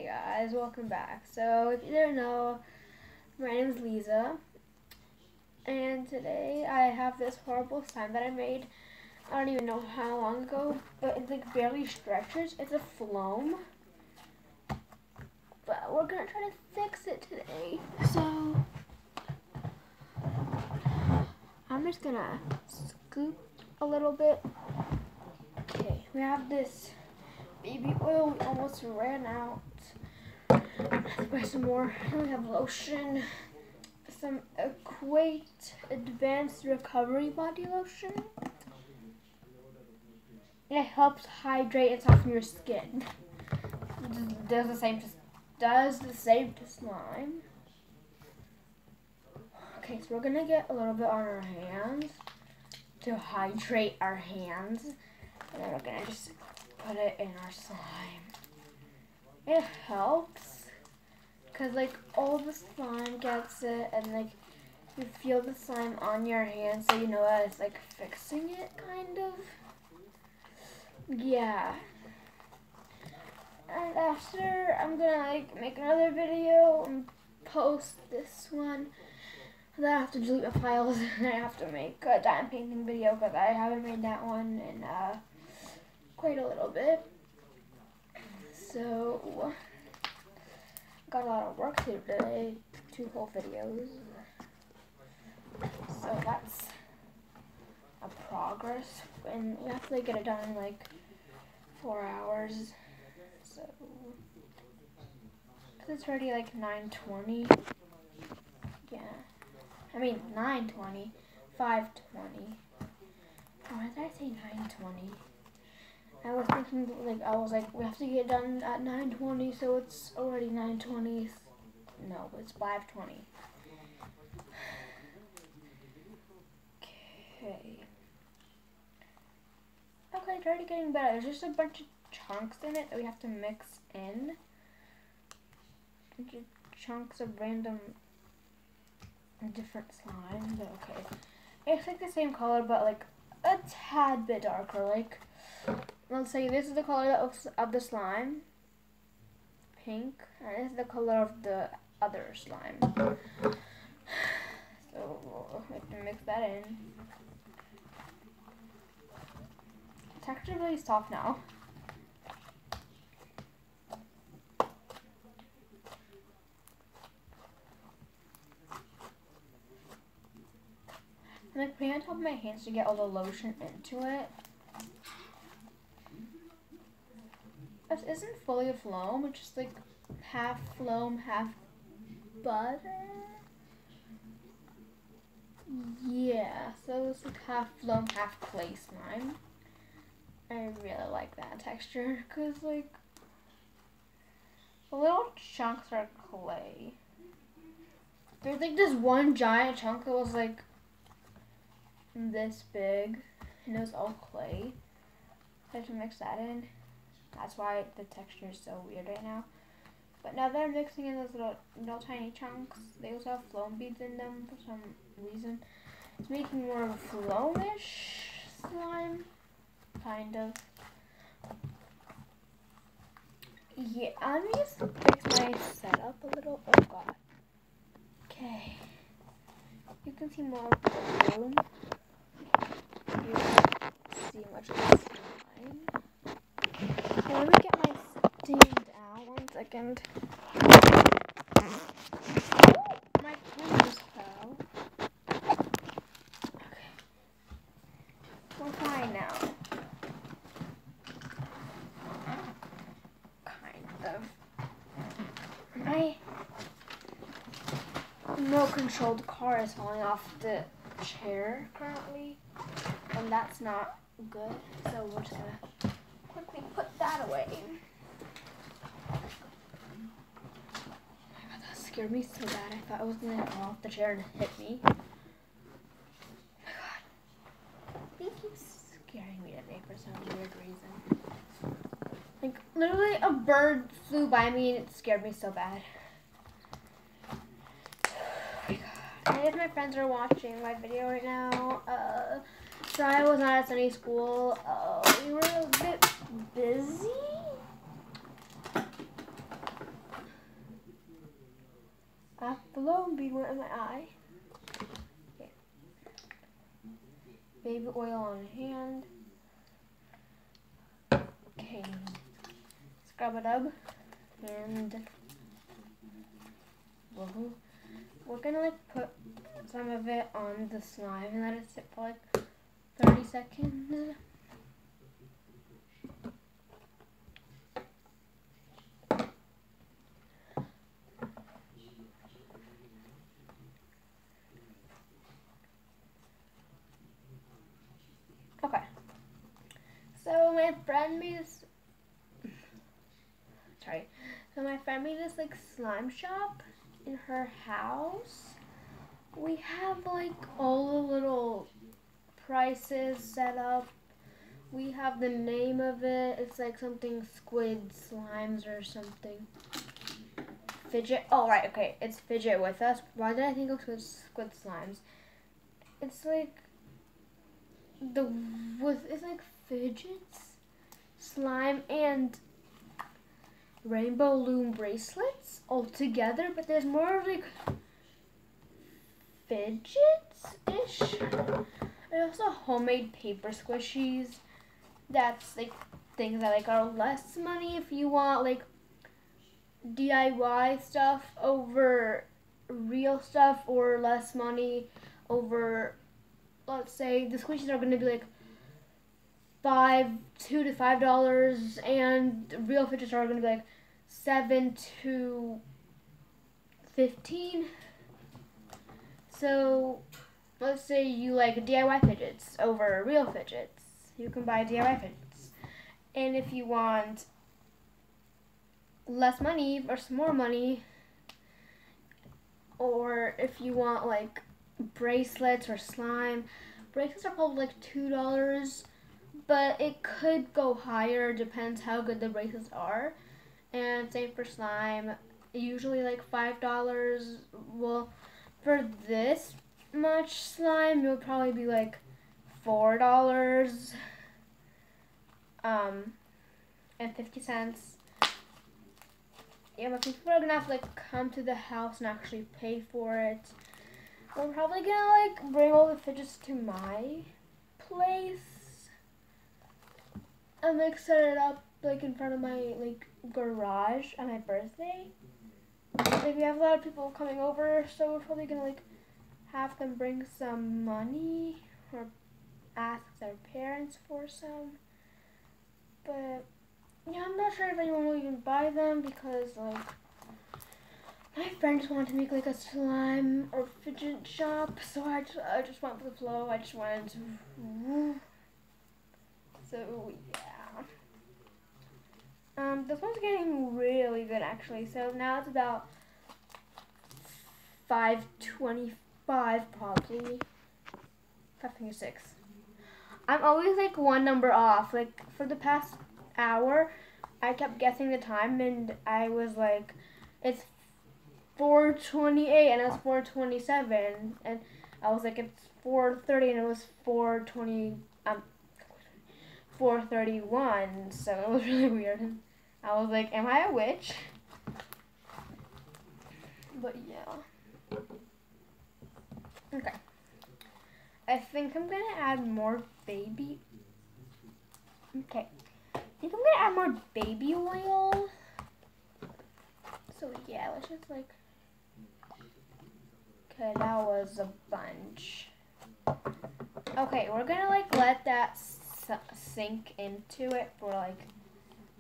guys, welcome back. So if you didn't know, my name is Lisa, and today I have this horrible slime that I made. I don't even know how long ago, but it like barely stretches. It's a phloem, but we're gonna try to fix it today. So I'm just gonna scoop a little bit. Okay, we have this baby oil. We almost ran out. Let's buy some more. Then we have lotion, some Equate Advanced Recovery Body Lotion. It helps hydrate and soften your skin. Does the same to slime. Okay, so we're gonna get a little bit on our hands to hydrate our hands, and then we're gonna just put it in our slime. It helps because like all the slime gets it, and like you feel the slime on your hand, so you know that it's like fixing it, kind of. Yeah. And after, I'm gonna like make another video and post this one. Then I have to delete the files and I have to make a diamond painting video because I haven't made that one in quite a little bit. So, got a lot of work to do today, 2 whole videos. So that's a progress, and we have to like, get it done in like 4 hours. So, cause it's already like 9:20. Yeah, I mean 9:20, 5:20. Why did I say 9:20? I was thinking like we have to get done at 9:20, so it's already 9:20. No, it's 5:20. Okay. Okay, it's already getting better. There's just a bunch of chunks in it that we have to mix in. Chunks of random different slimes. Okay. It's like the same color, but like a tad bit darker. Like, let's say this is the color of the slime, pink, and this is the color of the other slime. So we have to mix that in. It's actually really soft now. I'm like putting it on top of my hands to get all the lotion into it. This isn't fully a phloem, it's just like half phloem, half butter. Yeah, so it's like half phloem, half clay slime. I really like that texture because like the little chunks are clay. There's like this one giant chunk that was like this big, and it was all clay. I have to mix that in. That's why the texture is so weird right now. But now that I'm mixing in those little tiny chunks, they also have phloem beads in them for some reason. It's making more of a phloemish slime, kind of. Yeah, let me just fix my setup a little. Oh god. Okay. You can see more of the room. You can see much of the slime. Okay, let me get my stand out. 1 second. Oh, my pen just fell. Okay. We're fine now. Kind of. My remote-controlled car is falling off the chair currently, and that's not good, so we're just gonna quickly put that away. Oh my god, that scared me so bad. I thought I was gonna fall off the chair and hit me. Oh my god. They keep scaring me today for some weird reason. Like, literally a bird flew by me and it scared me so bad. And if my friends are watching my video right now, so I was not at Sunday school. We were a bit busy. A flow bead went in my eye. Okay. Baby oil on hand. Okay. Scrub it up. And we're gonna like put some of it on the slime and let it sit for like 30 seconds. Okay. So my friend made this. Sorry. So my friend made this like slime shop in her house. We have like all the little prices set up. We have the name of it. It's like something squid slimes or something. Fidget. Oh right, okay. It's Fidget with Us. Why did I think it was squid slimes? It's like it's like fidgets, slime, and rainbow loom bracelets all together, but there's more like fidgets-ish. There's also homemade paper squishies. That's like things that like are less money if you want like DIY stuff over real stuff, or less money over, let's say the squishies are going to be like $2 to $5, and real fidgets are going to be like $7 to $15. So let's say you like DIY fidgets over real fidgets, you can buy DIY fidgets. And if you want less money versus more money, or if you want like bracelets or slime, bracelets are probably like $2, but it could go higher, depends how good the bracelets are. And same for slime, usually like $5. Well, for this much slime, it would probably be like $4 and 50 cents. Yeah, but people are gonna have to like come to the house and actually pay for it. I'm probably gonna like bring all the fidgets to my place and like set it up like in front of my like garage on my birthday. Like we have a lot of people coming over, so we're probably gonna like have them bring some money or ask their parents for some. But yeah, I'm not sure if anyone will even buy them, because like my friends wanted to make like a slime or fidget shop, so I just went with the flow. I just wanted to. So yeah. This one's getting really good actually. So now it's about 5:25 probably. 5:26. I'm always like one number off. Like for the past hour, I kept guessing the time, and I was like, it's 4:28, and it was 4:27, and I was like, it's 4:30, and it was 4:31. So it was really weird. I was like, am I a witch? But yeah. Okay. I think I'm gonna add more baby. Okay. I think I'm gonna add more baby oil. So yeah, let's just like. Okay, that was a bunch. Okay, we're gonna like let that sink into it for like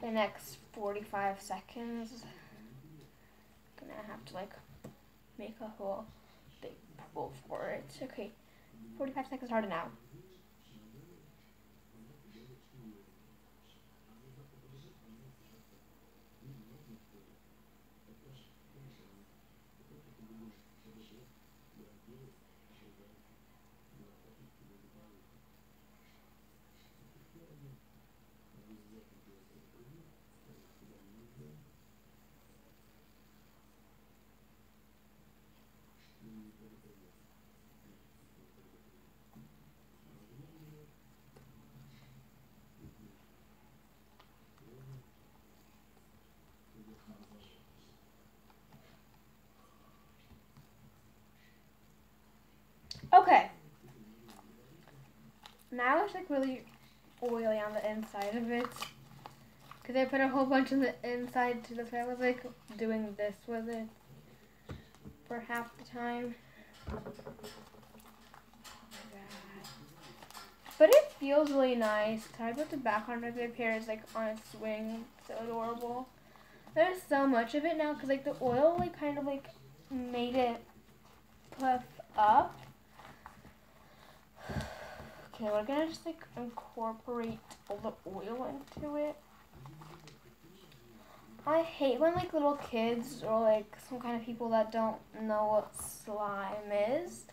the next 45 seconds. Gonna have to like make a whole big pool for it. Okay, 45 seconds started now. Now it's like really oily on the inside of it. Because I put a whole bunch on the inside too. That's why I was like doing this with it for half the time. But it feels really nice. Can I put the background of the hair is like on a swing? So adorable. There's so much of it now because like the oil like kind of like made it puff up. Okay, we're gonna just like incorporate all the oil into it. I hate when like little kids or like some kind of people that don't know what slime is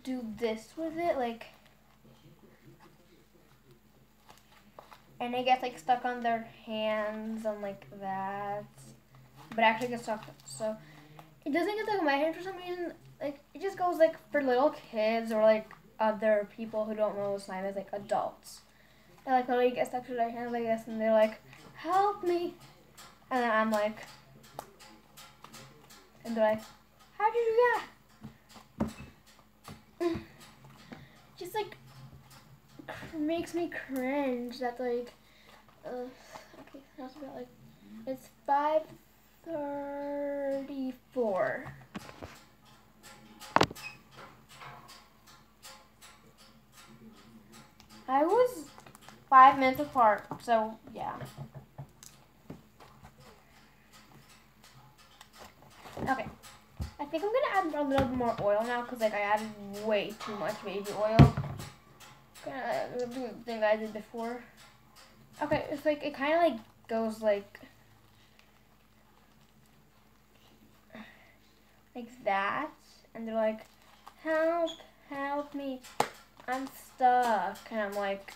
do this with it, like, and it gets like stuck on their hands and like that, but actually gets stuck. So it doesn't get stuck on my hand for some reason. Like it just goes like for little kids or like other people who don't know what slime is, like adults. And like literally get stuck to their hands like this, and they're like, "Help me!" And then I'm like, and they're like, "How'd you do that?" Just like makes me cringe. That like, okay, that's about like, it's 5:34. I was 5 minutes apart, so yeah. Okay, I think I'm gonna add a little bit more oil now because like I added way too much baby oil. Gonna do the thing that I did before. Okay, it's like it kind of like goes like that, and they're like, "Help, help me, I'm stuck," and I'm like,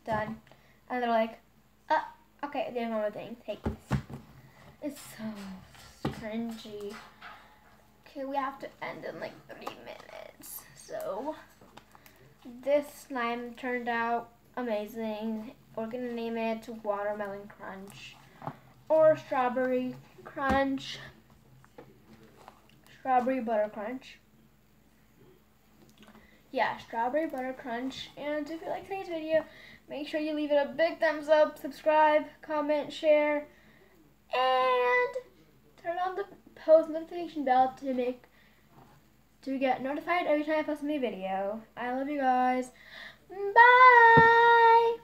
done, and they're like, okay, there's one more thing, take this. It's so cringy. Okay, we have to end in like 3 minutes. So this slime turned out amazing. We're gonna name it Watermelon Crunch or Strawberry Crunch, Strawberry Butter Crunch. Yeah, Strawberry Butter Crunch. And if you like today's video, make sure you leave it a big thumbs up, subscribe, comment, share, and turn on the post notification bell to get notified every time I post a new video. I love you guys. Bye!